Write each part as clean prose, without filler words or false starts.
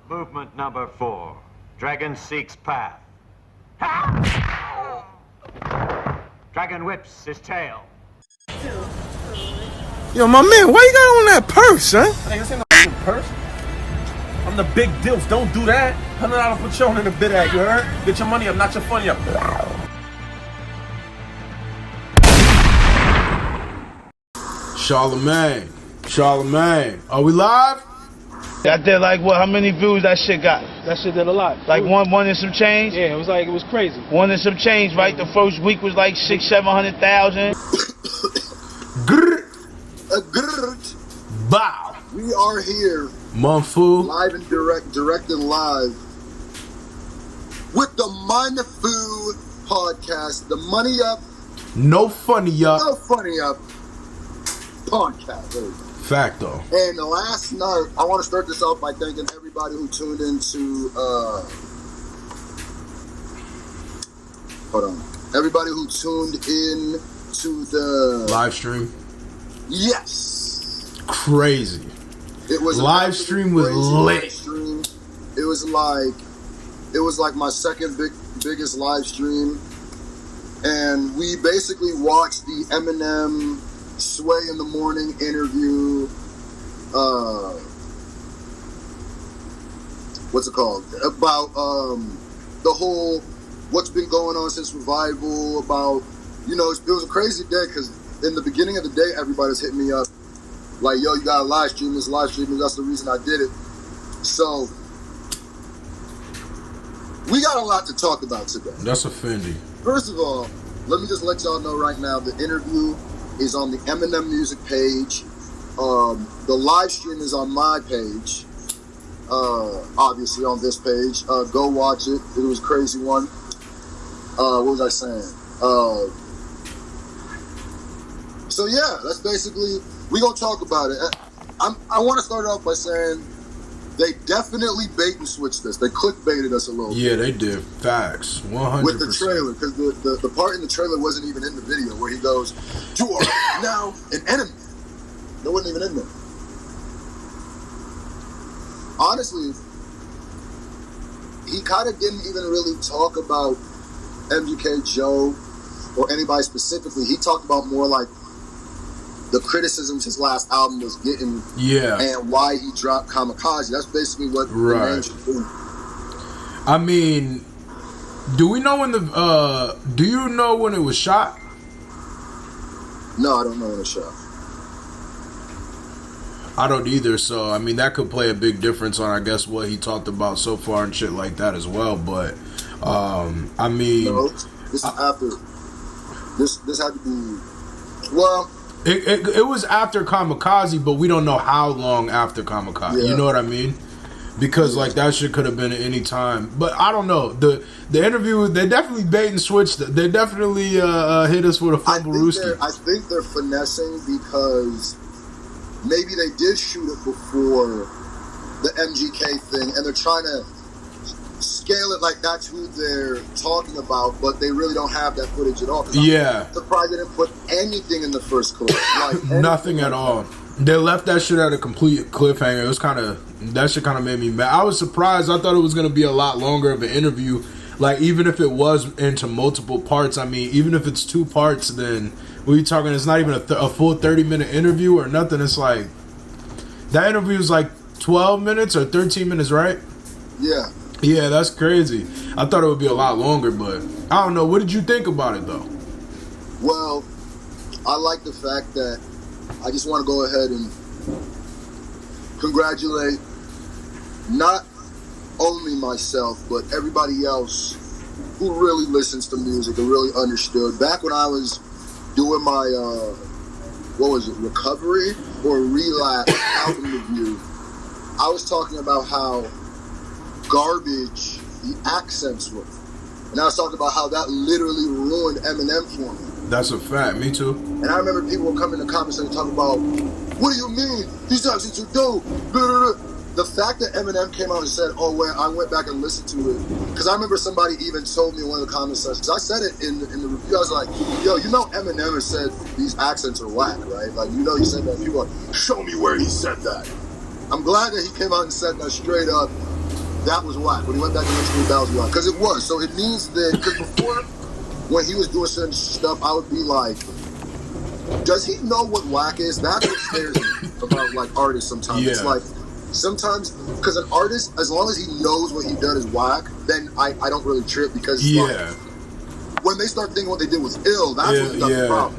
Movement number 4. Dragon seeks path. Dragon whips his tail. Yo, my man, why you got on that purse, huh? Hey, this ain't no purse. I'm the big deals. Don't do that. $100 Patron in the bid at, you heard? Get your money up, not your funny up. Charlemagne, are we live? That did like what? How many views that shit got? That shit did a lot. Like one and some change? Yeah, it was crazy. One and some change, right? The first week was like 600,000-700,000. Bow. We are here, MUNFU, live and direct and live, with the MUNFU podcast, the Money Up, no funny up, no funny up podcast. fact though. And last night, I want to start this off by thanking everybody who tuned into, everybody who tuned in to the live stream. Yes. Crazy. It was live stream was lit. Live stream. It was like my second biggest live stream, and we basically watched the Eminem Sway in the Morning interview. What's it called? About the whole what's been going on since Revival. About it was a crazy day because in the beginning of the day, everybody's hitting me up. Like, yo, you got a live stream, that's the reason I did it. So, we got a lot to talk about today. That's a Fendi. First of all, let me just let y'all know right now, the interview is on the Eminem music page. The live stream is on my page. Obviously on this page. Go watch it. It was a crazy one. What was I saying? So yeah, that's basically... We're going to talk about it. I want to start off by saying they definitely bait and switched this. They clickbaited us a little bit. Yeah, they did. Facts. 100%. With the trailer, because the part in the trailer wasn't even in the video where he goes, "You are now an enemy." That wasn't even in there. Honestly, he kind of didn't even really talk about MGK Joe or anybody specifically. He talked about more like the criticisms his last album was getting, and why he dropped Kamkiaze. That's basically what the man should do. I mean, do you know when it was shot? No, I don't know when it was shot. I don't either, so I mean that could play a big difference on I guess what he talked about so far and shit like that as well. But I mean, no, this is after. This had to be It was after Kamkiaze, but we don't know how long after Kamkiaze. Yeah. You know what I mean? Because like that shit could have been at any time. But I don't know. The interview, they definitely bait and switched. They definitely hit us with a fumble rooster. I think they're finessing because maybe they did shoot it before the MGK thing, and they're trying to scale it like that's who they're talking about, but they really don't have that footage at all. Yeah. I'm surprised they didn't put anything in the first clip. Like nothing at all. They left that shit at a complete cliffhanger. It was that shit kind of made me mad. I was surprised. I thought it was going to be a lot longer of an interview. Like, even if it was into multiple parts, I mean, even if it's 2 parts, then we're talking, it's not even a full 30-minute interview or nothing. It's like, that interview is like 12 minutes or 13 minutes, right? Yeah. Yeah, that's crazy. I thought it would be a lot longer, but I don't know. What did you think about it, though? Well, I like the fact that I just want to go ahead and congratulate not only myself, but everybody else who really listens to music and really understood. Back when I was doing my, recovery or relapse album review, I was talking about how garbage the accents were. And I was talking about how that literally ruined Eminem for me. That's a fact. Me too. And I remember people would come in the comments and talk about, what do you mean? These accents are dope. The fact that Eminem came out and said, oh, well, I went back and listened to it. Because I remember somebody even told me in one of the comment sections, I said it in the review, I was like, yo, you know Eminem has said these accents are whack, right? Like, you know he said that. People are like, show me where he said that. I'm glad that he came out and said that straight up. That was whack. When he went back to the street, that was whack. Because it was. So it means that, because before, when he was doing certain stuff, I would be like, does he know what whack is? That's what scares me about, like, artists sometimes. Yeah. It's like, sometimes, because an artist, as long as he knows what he done is whack, then I don't really trip, because like, when they start thinking what they did was ill, that's when that's the problem.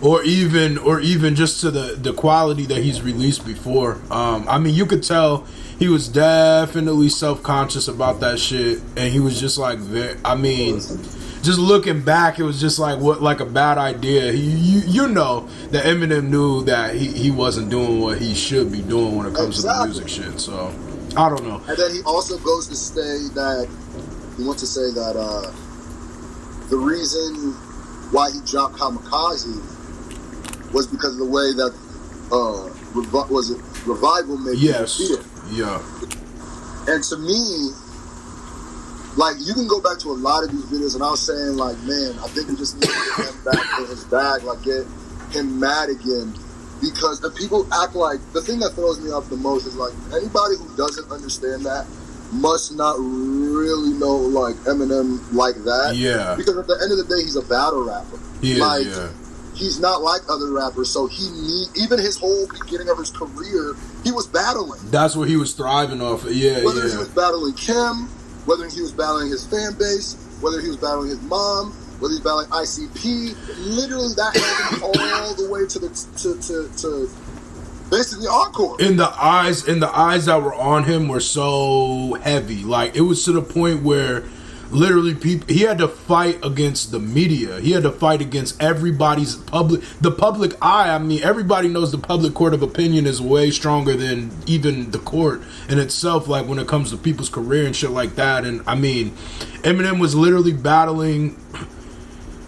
Or even just to the quality that he's released before. I mean, you could tell he was definitely self-conscious about that shit, and he was just like, I mean, just looking back, it was just like a bad idea. You know that Eminem knew that he wasn't doing what he should be doing when it comes to the music shit. So I don't know. And then he also goes to say that he wants to say that the reason why he dropped Kamkiaze was because of the way that Revival made people feel. Yeah. And to me, like, you can go back to a lot of these videos, and I was saying, like, man, I think we just need to get him back in his bag, like, get him mad again. Because the people act like, the thing that throws me off the most is, like, anybody who doesn't understand that must not really know, like, Eminem like that. Yeah. Because at the end of the day, he's a battle rapper. He's not like other rappers, so even his whole beginning of his career, he was battling. That's what he was thriving off of. Whether he was battling Kim, whether he was battling his fan base, whether he was battling his mom, whether he was battling ICP, literally that held him all the way to basically encore. And the eyes that were on him were so heavy. Like, it was to the point where literally he had to fight against the media. He had to fight against everybody's public eye. I mean, everybody knows the public court of opinion is way stronger than even the court in itself, like when it comes to people's career and shit like that. And I mean, Eminem was literally battling.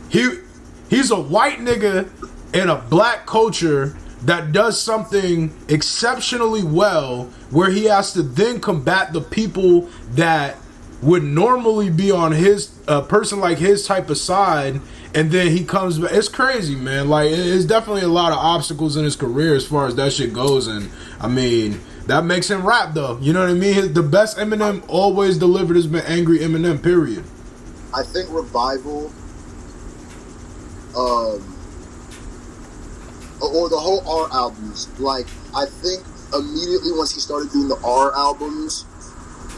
He's a white nigga in a black culture that does something exceptionally well, where he has to then combat the people that would normally be on his person like his type of side, and then he comes back. It's crazy, man. Like, it's definitely a lot of obstacles in his career as far as that shit goes, and I mean, that makes him rap, though. You know what I mean? The best Eminem always delivered has been Angry Eminem, period. I think Revival, or the whole R albums, like, I think immediately once he started doing the R albums,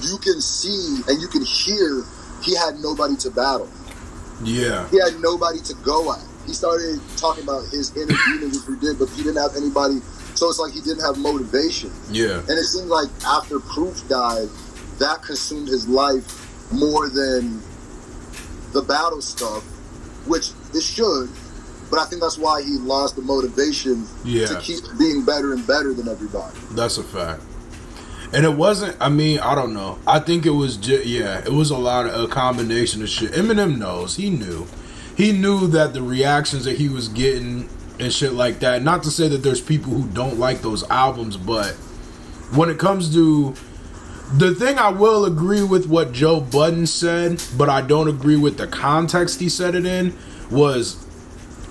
you can see and you can hear he had nobody to battle. Yeah. He had nobody to go at. He started talking about his inner demons, which we did, but he didn't have anybody. So it's like he didn't have motivation. Yeah. And it seemed like after Proof died, that consumed his life more than the battle stuff, which it should. But I think that's why he lost the motivation to keep being better and better than everybody. That's a fact. And it wasn't, I mean, I don't know. I think it was just, it was a combination of shit. Eminem knows. He knew. He knew that the reactions that he was getting and shit like that, not to say that there's people who don't like those albums, but when it comes to, the thing I will agree with what Joe Budden said, but I don't agree with the context he said it in, was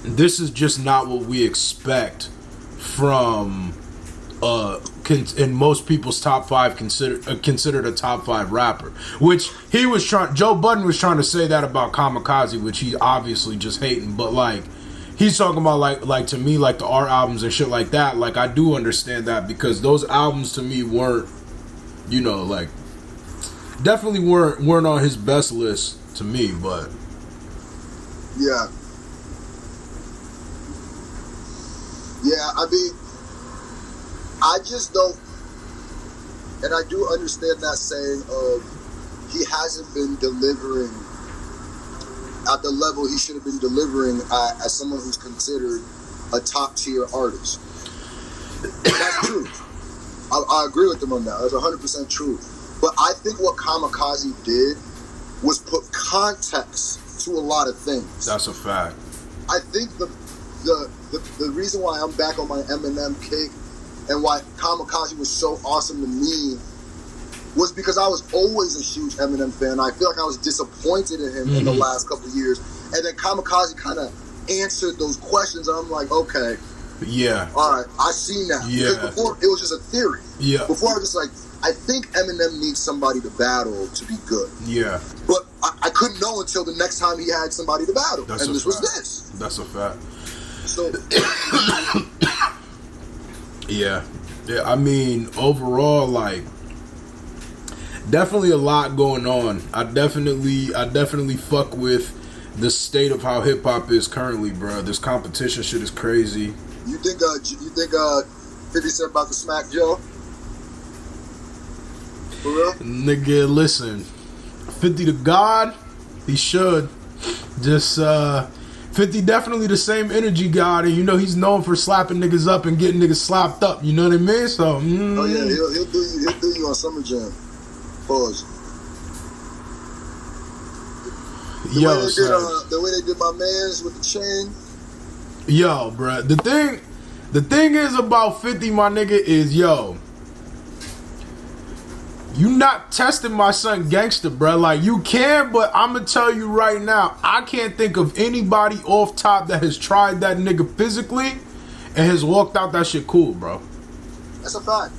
this is just not what we expect from in most people's top five considered a top five rapper, which Joe Budden was trying to say that about Kamkiaze, which he obviously just hating, but like he's talking about like to me, like the R albums and shit like that. Like, I do understand that, because those albums to me weren't, you know, like definitely weren't on his best list to me, but yeah, I mean, I just don't, and I do understand that saying of he hasn't been delivering at the level he should have been delivering as someone who's considered a top tier artist. That's true. I agree with him on that. That's 100% true. But I think what Kamkiaze did was put context to a lot of things. That's a fact. I think the reason why I'm back on my Eminem kick and why Kamkiaze was so awesome to me was because I was always a huge Eminem fan. I feel like I was disappointed in him in the last couple of years. And then Kamkiaze kind of answered those questions, and I'm like, okay, Yeah. All right, I seen that. Yeah. Because before it was just a theory. Yeah. Before I was just like, I think Eminem needs somebody to battle to be good. Yeah. But I couldn't know until the next time he had somebody to battle, That's and a this was fact. this. That's a fact. So. Yeah. I mean, overall, like, definitely a lot going on. I definitely fuck with the state of how hip hop is currently, bro. This competition shit is crazy. You think 50 Cent about to smack Joe? For real? Nigga, listen, 50 to God, he should. Just 50 definitely the same energy god, and you know he's known for slapping niggas up and getting niggas slapped up. You know what I mean? So. Oh yeah, he'll do you on Summer Jam. Pause. The way they did my mans with the chain. Yo, bruh. The thing is about 50, my nigga, is you not testing my son gangster, bruh. Like, you can, but I'ma tell you right now, I can't think of anybody off top that has tried that nigga physically and has walked out that shit cool, bro. That's a fact.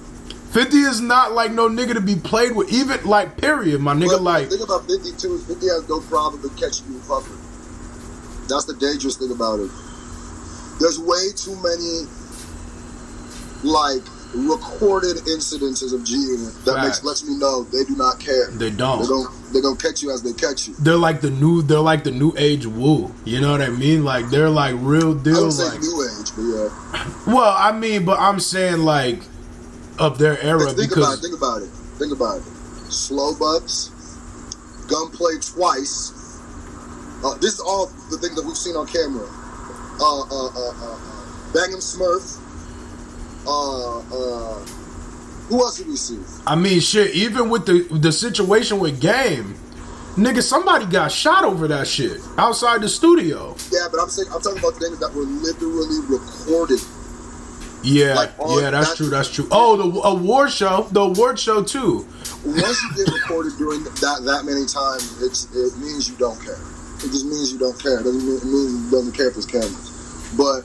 50 is not like no nigga to be played with, even like period, my nigga. But like, the thing about 50 too is 50 has no problem with catching you in public. That's the dangerous thing about it. There's way too many like recorded incidences of G-Unit that lets me know they do not care. They don't. They're gonna catch you as they catch you. They're like the new age woo. You know what I mean? Like, they're like real deal. I would say like new age, but yeah. Well, I mean, but I'm saying like of their era. Think about it. Slow Butts, Gunplay Twice. This is all the things that we've seen on camera. Bang'em Smurf. Who else did we see? I mean, shit. Even with the situation with Game, nigga, somebody got shot over that shit outside the studio. Yeah, but I'm talking about things that were literally recorded. Yeah, like that's true. Oh, the award show too. Once you get recorded during that many times, it means you don't care. It just means you don't care. It doesn't mean he doesn't care if it's cameras. But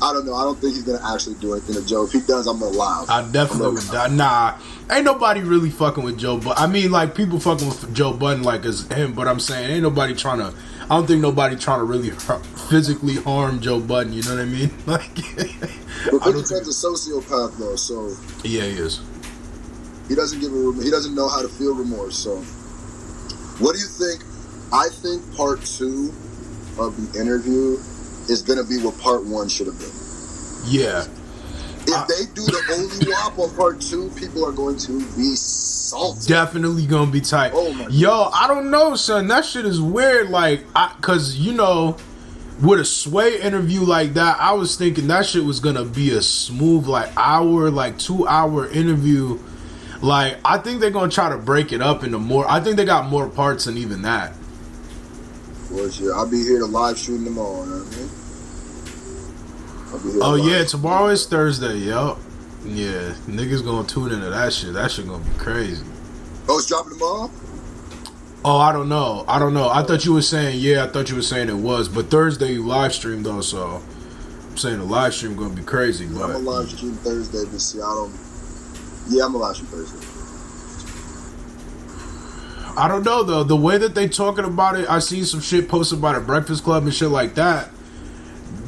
I don't know. I don't think he's gonna actually do anything to Joe. If he does, I'm gonna laugh. I definitely would. Nah, ain't nobody really fucking with Joe. But I mean, like, people fucking with Joe Budden like as him. But I'm saying, ain't nobody trying to. I don't think nobody trying to really physically harm Joe Budden. You know what I mean? Like, but 50 Cent's a sociopath though, so yeah, he is. He doesn't know how to feel remorse. So, what do you think? I think part 2 of the interview is gonna be what part 1 should have been. Yeah. If they do the only WAP on part 2, people are going to be salty. Definitely gonna be tight. Oh my Yo, I don't know, son. That shit is weird. Like, cause you know, with a Sway interview like that, I was thinking that shit was gonna be a smooth, like 2-hour interview. Like, I think they're gonna try to break it up into more. I think they got more parts than even that. Well, yeah, I'll be here to live stream them all. You know what I mean? Oh yeah, tomorrow is Thursday. Yup. Yeah, niggas gonna tune into that shit. That shit gonna be crazy. Oh, it's dropping tomorrow? Oh, I don't know. I thought you were saying it was, but Thursday you live stream though, so I'm saying the live stream gonna be crazy. Yeah, but I'm gonna live stream Thursday, but see, I'm gonna live stream Thursday. I don't know though. The way that they talking about it, I seen some shit posted by the Breakfast Club and shit like that.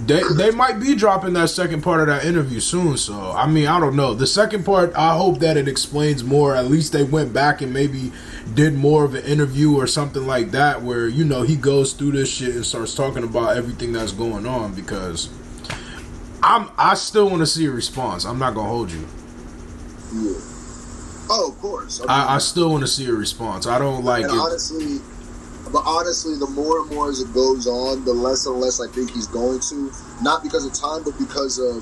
They might be dropping that second part of that interview soon. So I mean, I don't know. The second part, I hope that it explains more. At least they went back and maybe did more of an interview or something like that, where you know he goes through this shit and starts talking about everything that's going on. Because I still want to see a response. I'm not gonna hold you. Yeah. Oh, of course. I still want to see a response. I don't like it. Honestly, the more and more as it goes on, the less and less I think he's going to. Not because of time, but because of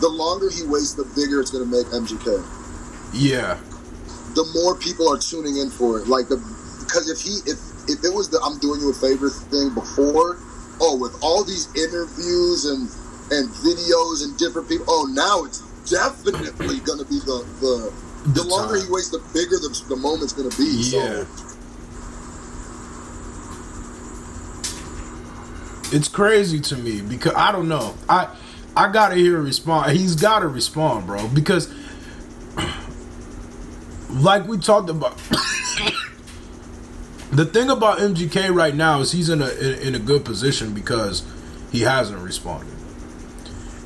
the longer he waits, the bigger it's going to make MGK. Yeah. The more people are tuning in for it. Because if it was the I'm doing you a favor thing before, with all these interviews and videos and different people, now it's definitely going to be the longer he waits, the bigger the moment's going to be. Yeah. So. It's crazy to me because I don't know. I gotta hear a response. He's gotta respond, bro, because like we talked about. The thing about MGK right now is he's in a good position because he hasn't responded.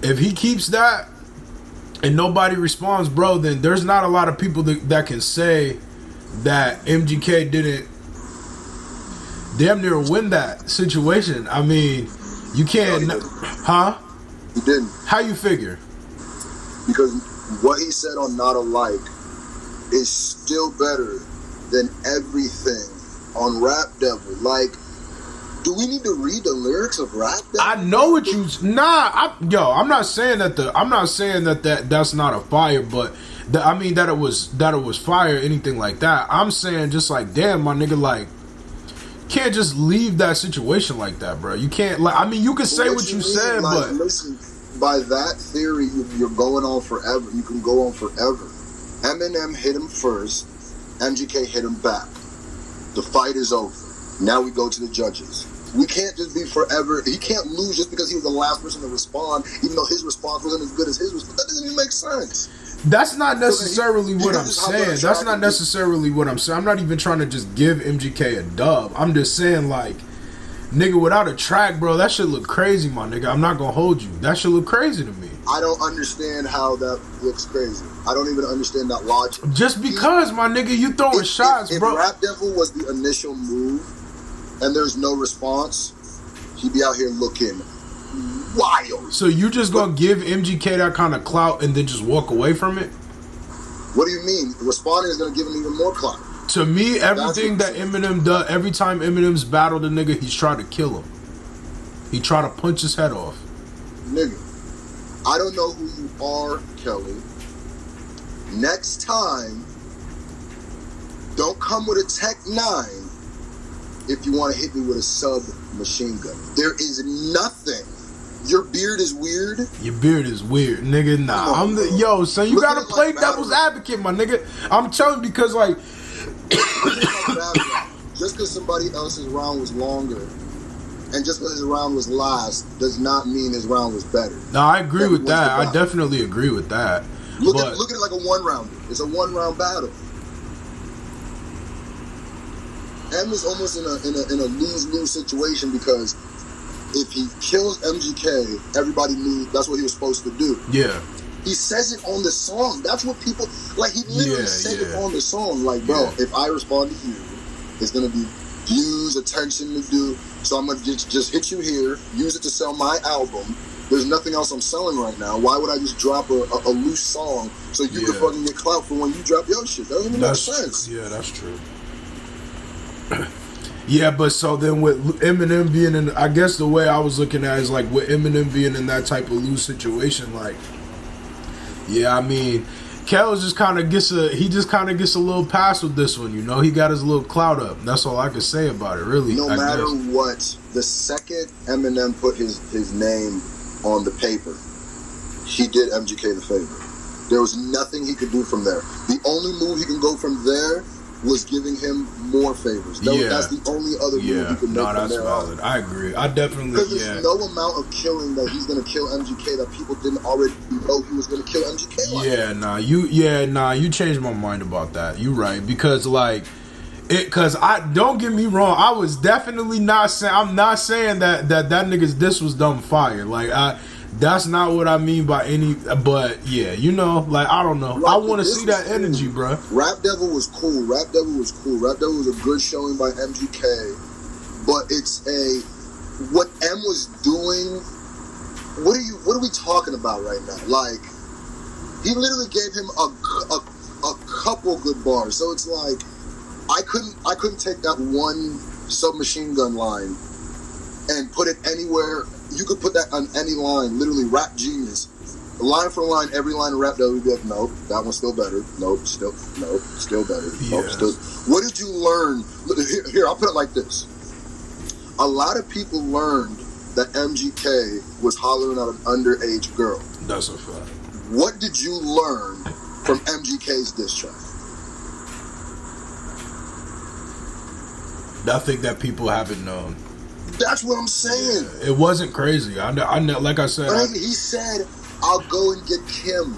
If he keeps that and nobody responds, bro, then there's not a lot of people that can say that MGK didn't damn near win that situation. I mean, you can't, huh? He didn't. How you figure? Because what he said on Not Alike is still better than everything on Rap Devil. Like, do we need to read the lyrics of Rap Devil? I know what you. I'm not saying that's not a fire, but I mean that it was fire, anything like that. I'm saying just like, damn, my nigga, like, can't just leave that situation like that, bro. You can't, like, I mean, you can say what you said, like, but listen, by that theory, you're going on forever. You can go on forever. Eminem hit him first. MGK hit him back. The fight is over. Now we go to the judges. We can't just be forever. He can't lose just because he was the last person to respond, even though his response wasn't as good as his response. That doesn't even make sense. That's not necessarily what I'm saying. That's not necessarily what I'm saying. I'm not even trying to just give MGK a dub. I'm just saying, like, nigga, without a track, bro, that shit look crazy, my nigga. I'm not gonna hold you. That shit look crazy to me. I don't understand how that looks crazy. I don't even understand that logic. Just because, my nigga, you throwing shots, if bro. If Rap Devil was the initial move and there's no response, he'd be out here looking wild. So you just gonna give MGK that kind of clout and then just walk away from it? What do you mean? Responding is gonna give him even more clout. To me, everything that Eminem does, every time Eminem's battled a nigga, he's tried to kill him. He tried to punch his head off. Nigga, I don't know who you are, Kelly. Next time, don't come with a Tech 9 if you want to hit me with a sub-machine gun. There is nothing. Your beard is weird. Your beard is weird, nigga. Nah, son, you gotta play devil's advocate, my nigga. I'm telling you, because, like, just because somebody else's round was longer and just because his round was last does not mean his round was better. No, I agree with that. I definitely agree with that. Look at it like a one-rounder. It's a one-round battle. M is almost in a lose-lose situation because if he kills MGK, everybody knew that's what he was supposed to do. Yeah. He says it on the song. That's what people, like, he literally said it on the song. Like, bro, if I respond to you, it's going to be views, attention to do. So I'm going to just hit you here, use it to sell my album. There's nothing else I'm selling right now. Why would I just drop a loose song so you can fucking get clout for when you drop your shit? That doesn't even make sense. Yeah, that's true. Yeah, but so then with Eminem being in, I guess the way I was looking at it is like with Eminem being in that type of loose situation, like, yeah, I mean, Kel just kind of gets a little pass with this one, you know. He got his little clout up. That's all I can say about it, really. No matter what, the second Eminem put his name on the paper, he did MGK the favor. There was nothing he could do from there. The only move he can go from there was giving him more favors. That's the only other move he could make from there on. I agree. I definitely, because there's no amount of killing that he's going to kill MGK that people didn't already know he was going to kill MGK. You changed my mind about that. You right, because don't get me wrong, I was definitely not saying, I'm not saying that nigga's diss was dumb fire. Like, that's not what I mean by any, but yeah, you know, like, I don't know. I want to see that energy, bro. Rap Devil was cool. Rap Devil was a good showing by MGK, but what M was doing, what are we talking about right now? Like, he literally gave him a couple good bars. So it's like, I couldn't take that one submachine gun line and put it anywhere. You could put that on any line, literally Rap Genius. Line for line, every line of Rap Devil would be like, nope, that one's still better. Nope, still better. Nope, still. What did you learn? Here, I'll put it like this. A lot of people learned that MGK was hollering at an underage girl. That's a fact. What did you learn from MGK's diss track? I think that people haven't known. That's what I'm saying. It wasn't crazy. I like I said. But he said, "I'll go and get Kim."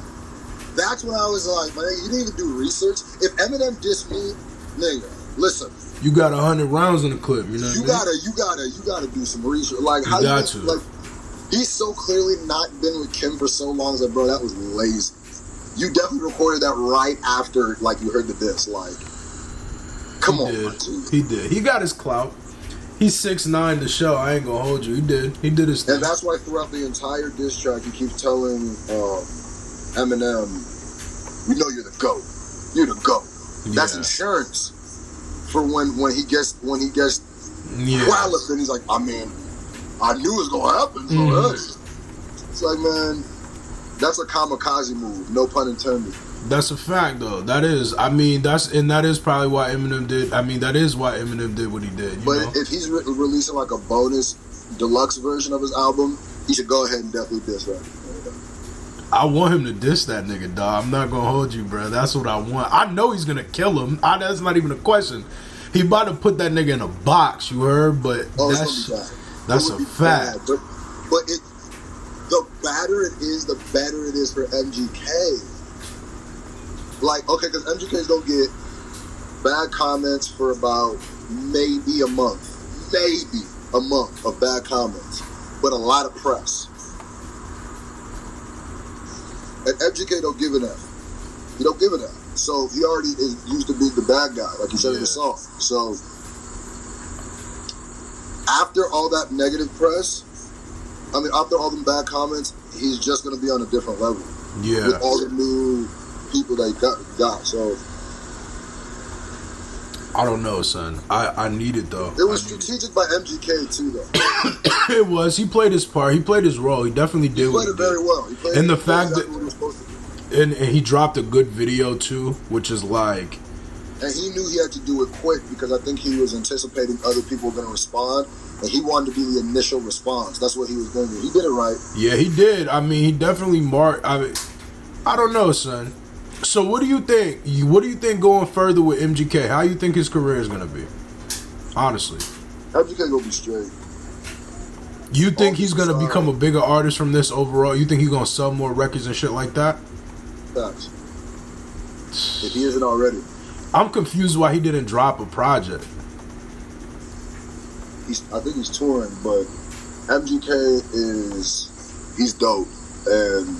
That's when I was like, "Man, you didn't even do research." If Eminem dissed me, nigga, listen. You got 100 rounds in the clip. You know. You gotta do some research. Like how got to. Like he's so clearly not been with Kim for so long. That bro, that was lazy. You definitely recorded that right after like you heard the diss. Like, come on, dude. He did. He got his clout. He's 6'9" to show. I ain't gonna hold you. He did his thing. And that's why throughout the entire diss track, he keeps telling Eminem, "We know you're the GOAT. You're the GOAT." That's insurance for when he gets qualified. He's like, I mean, I knew it was gonna happen. So it's like, man, that's a kamikaze move. No pun intended. That's a fact, though. That is. I mean, that is probably why Eminem did. I mean, that is why Eminem did what he did. You know? If he's releasing like a bonus deluxe version of his album, he should go ahead and definitely diss that. I want him to diss that nigga, dog. I'm not gonna hold you, bro. That's what I want. I know he's gonna kill him. That's not even a question. He about to put that nigga in a box. You heard? But that's a fact. But the badder it is, the better it is for MGK. Like, okay, because MGK's gonna get bad comments for about maybe a month of bad comments, but a lot of press. And MGK don't give an F. He don't give an F. So he already is used to being the bad guy, like you said in the song. So after all that negative press, after all them bad comments, he's just gonna be on a different level. Yeah. With all the new people that he got. So I don't know, son. I need it though. It was strategic by MGK too, though. It was. He played his part. He played his role. He definitely did. He played it very well. And the fact that and he dropped a good video too, which is like. And he knew he had to do it quick because I think he was anticipating other people were going to respond, and he wanted to be the initial response. That's what he was going to do. He did it right. Yeah, he did. I mean, he definitely marked. I don't know, son. So what do you think? What do you think going further with MGK? How you think his career is gonna be? Honestly, MGK gonna be straight. You think he's gonna become a bigger artist from this overall? You think he's gonna sell more records and shit like that? Facts. If he isn't already. I'm confused why he didn't drop a project. I think he's touring, but MGK he's dope, and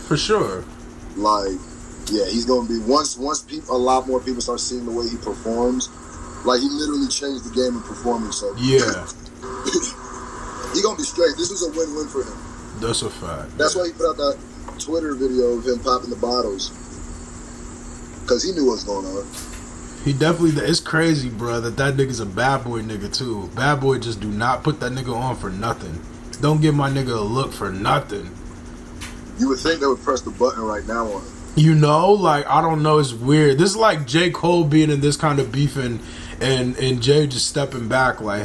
for sure, like. Yeah, he's gonna be once a lot more people start seeing the way he performs. Like he literally changed the game in performing. So yeah, he gonna be straight. This was a win-win for him. That's a fact. That's why he put out that Twitter video of him popping the bottles because he knew what was going on. He definitely. It's crazy, bro. That nigga's a bad boy nigga too. Bad boy just do not put that nigga on for nothing. Don't give my nigga a look for nothing. You would think they would press the button right now on him. You know, like, I don't know, it's weird. This is like J. Cole being in this kind of beef and Jay just stepping back, like,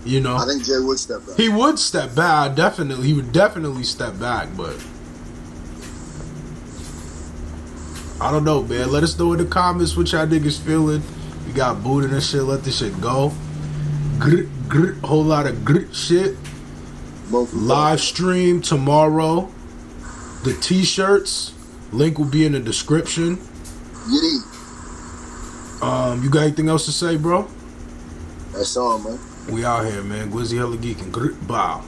you know. I think Jay would step back. He would step back, definitely. He would definitely step back, but I don't know, man. Let us know in the comments what y'all niggas feeling. We got booted and shit. Let this shit go. Whole lot of shit. Live stream tomorrow. The t-shirts. Link will be in the description. Yiddy. You got anything else to say, bro? That's all, man. We out here, man. Glizzy hella geeking. Bow.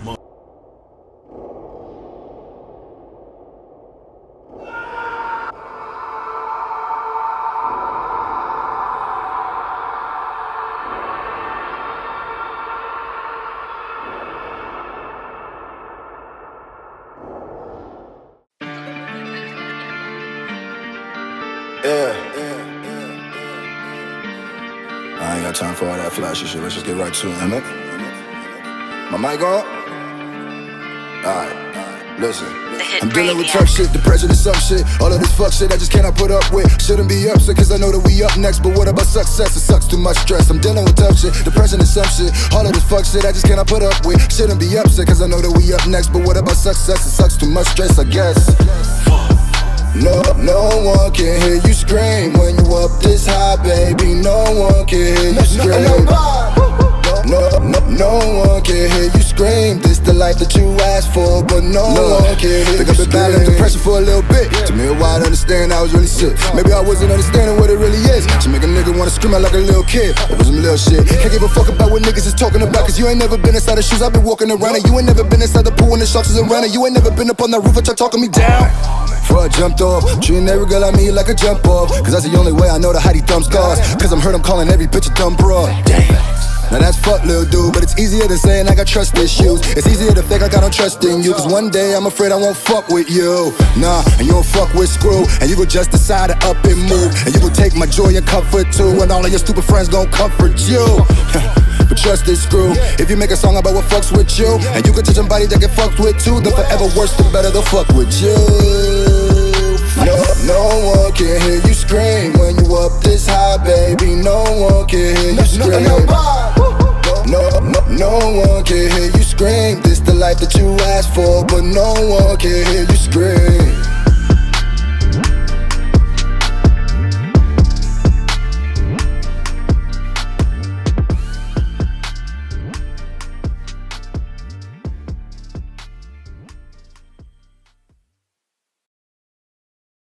I ain't got time for all that flashy shit. Let's just get right to it, man. My mic on? Alright, listen. I'm dealing with tough shit, depression and some shit. All of this fuck shit I just cannot put up with. Shouldn't be upset cause I know that we up next. But what about success? It sucks too much stress. I'm dealing with tough shit, depression and some shit. All of this fuck shit I just cannot put up with. Shouldn't be upset cause I know that we up next. But what about success? It sucks too much stress, I guess. No one can hear you scream when you up this high, baby. No one can hear you scream. No one can life that you asked for, but no one can hear you. Think I've been battling depression for a little bit. To me, a while understand I was really sick. Maybe I wasn't understanding what it really is. To make a nigga wanna scream out like a little kid over some little shit. Can't give a fuck about what niggas is talking about, cause you ain't never been inside the shoes I've been walking around in. You ain't never been inside the pool when the sharks is around it. You ain't never been up on that roof and try talking me down. Before I jumped off, treating every girl I meet like a jump off, cause that's the only way I know to hide these dumb scars. Cause I'm hurt, I'm calling every bitch a dumb broad. Now that's fuck, little dude, but it's easier to say and I got trust issues. It's easier to fake like I don't trust in you, cause one day I'm afraid I won't fuck with you. Nah, and you don't fuck with Screw, and you gon' just decide to up and move, and you gon' take my joy and comfort too, and all of your stupid friends gon' comfort you. But trust this, Screw, if you make a song about what fucks with you, and you can touch somebody that get fucked with too, then forever worse the better they'll fuck with you. No one can hear you scream when you up this high, baby. No one can hear you scream. No one can hear you scream. This the life that you asked for, but no one can hear you scream.